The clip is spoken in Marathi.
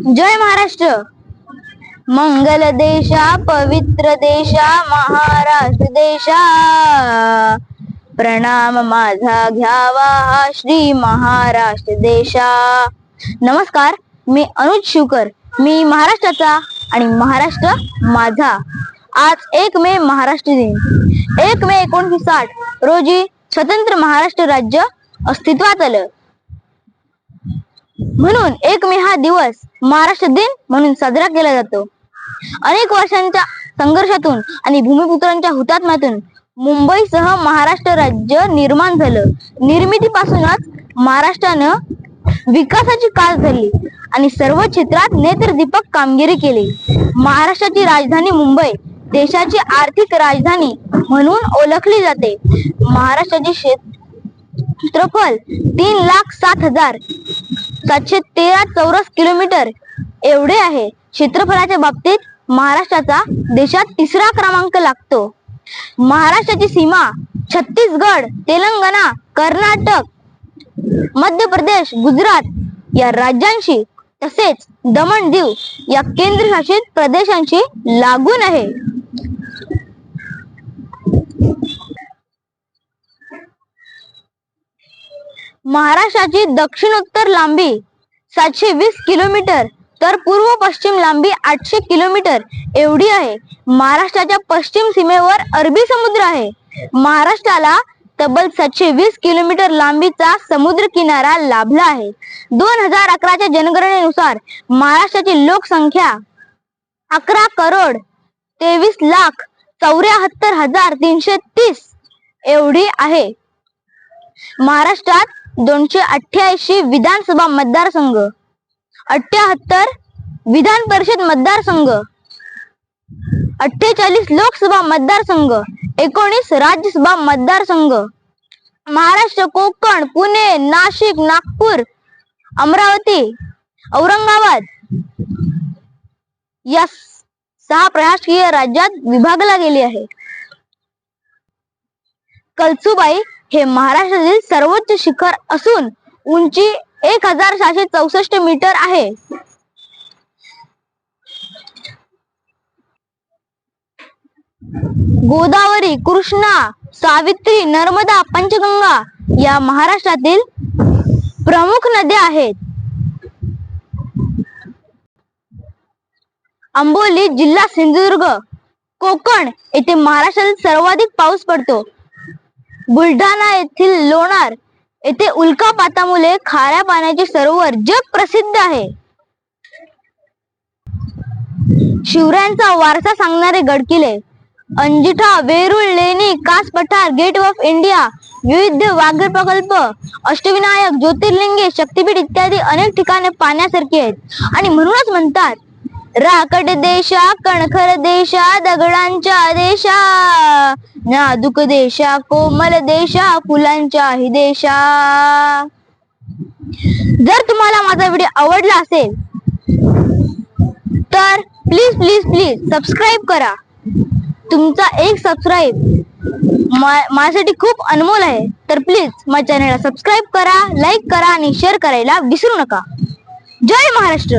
जय महाराष्ट्र. मंगल देशा पवित्र देशा महाराष्ट्र देशा, प्रणाम माझा घ्यावा हा श्री महाराष्ट्र देशा. नमस्कार, मी अनुज शिवकर. मी महाराष्ट्राचा आणि महाराष्ट्र माझा. आज 1 मे महाराष्ट्र दिन. 1 मे 1960 रोजी स्वतंत्र महाराष्ट्र राज्य अस्तित्वात आलं. म्हणून 1 मे हा दिवस महाराष्ट्र दिन म्हणून साजरा केला जातो. अनेक वर्षांच्या संघर्षातून आणि भूमिपुत्रांच्या हुतात्म्यातून मुंबईसह महाराष्ट्र राज्य निर्माण झालं. निर्मितीपासूनच महाराष्ट्रानं विकासाची कास धरली आणि सर्व क्षेत्रात नेत्रदीपक कामगिरी केली. महाराष्ट्राची राजधानी मुंबई देशाची आर्थिक राजधानी म्हणून ओळखली जाते. महाराष्ट्राचे क्षेत्रफळ 3,07,713 चौरस किलोमीटर एवढे आहे. क्षेत्रफळाच्या बाबतीत महाराष्ट्राचा देशात 3रा क्रमांक लागतो. महाराष्ट्राची सीमा छत्तीसगड, तेलंगणा, कर्नाटक, मध्य प्रदेश, गुजरात या राज्यांशी तसेच दमण दीव या केंद्रशासित प्रदेशांशी लागून आहे. महाराष्ट्राची दक्षिणोत्तर लांबी 720 किलोमीटर तर पूर्व पश्चिम लांबी 800 किलोमीटर एवढी आहे. महाराष्ट्राच्या पश्चिम सीमेवर अरबी समुद्र आहे. महाराष्ट्राला तब्बल 720 किलोमीटर लांबीचा समुद्र किनारा लाभला आहे. 2011च्या जनगणनेनुसार महाराष्ट्राची लोकसंख्या 11,23,74,330 एवढी आहे. महाराष्ट्रात 288 विधानसभा मतदारसंघ, 78 विधान परिषद मतदारसंघ, 48 लोकसभा मतदारसंघ, 19 राज्यसभा मतदारसंघ. महाराष्ट्र कोकण, पुणे, नाशिक, नागपूर, अमरावती, औरंगाबाद या 6 प्रशासकीय राज्यात विभागला गेले आहे. कळसुबाई हे महाराष्ट्रातील सर्वोच्च शिखर असून उंची 1,664 मीटर आहे. गोदावरी, कृष्णा, सावित्री, नर्मदा, पंचगंगा या महाराष्ट्रातील प्रमुख नद्या आहेत. आंबोली जिल्हा सिंधुदुर्ग, कोकण येथे महाराष्ट्रातील सर्वाधिक पाऊस पडतो. बुलढाणा येथील लोणार येथे उल्कापातामुळे खाऱ्या पाण्याचे सरोवर जग प्रसिद्ध आहे. शिवरायांचा वारसा सांगणारे गडकिल्ले अंजिठा, वेरूळ, लेणी, कास पठार, गेट ऑफ इंडिया, विविध व्याघ्र प्रकल्प, अष्टविनायक, ज्योतिर्लिंगे, शक्तीपीठ इत्यादी अनेक ठिकाणे पाहण्यासारखी आहेत. आणि म्हणूनच म्हणतात, राकड देशा, कणखर देशा, दगडांच्या देशा, नाजूक देशा, कोमल देशा, फुलांच्या ही देशा. जर तुम्हाला माझा व्हिडिओ आवडला असेल तर प्लीज प्लीज प्लीज सबस्क्राईब करा. तुमचा एक सबस्क्राईब माझ्यासाठी खूप अनमोल आहे. तर प्लीज माझ्या चॅनलला सबस्क्राईब करा, लाईक करा आणि शेअर करायला विसरू नका. जय महाराष्ट्र.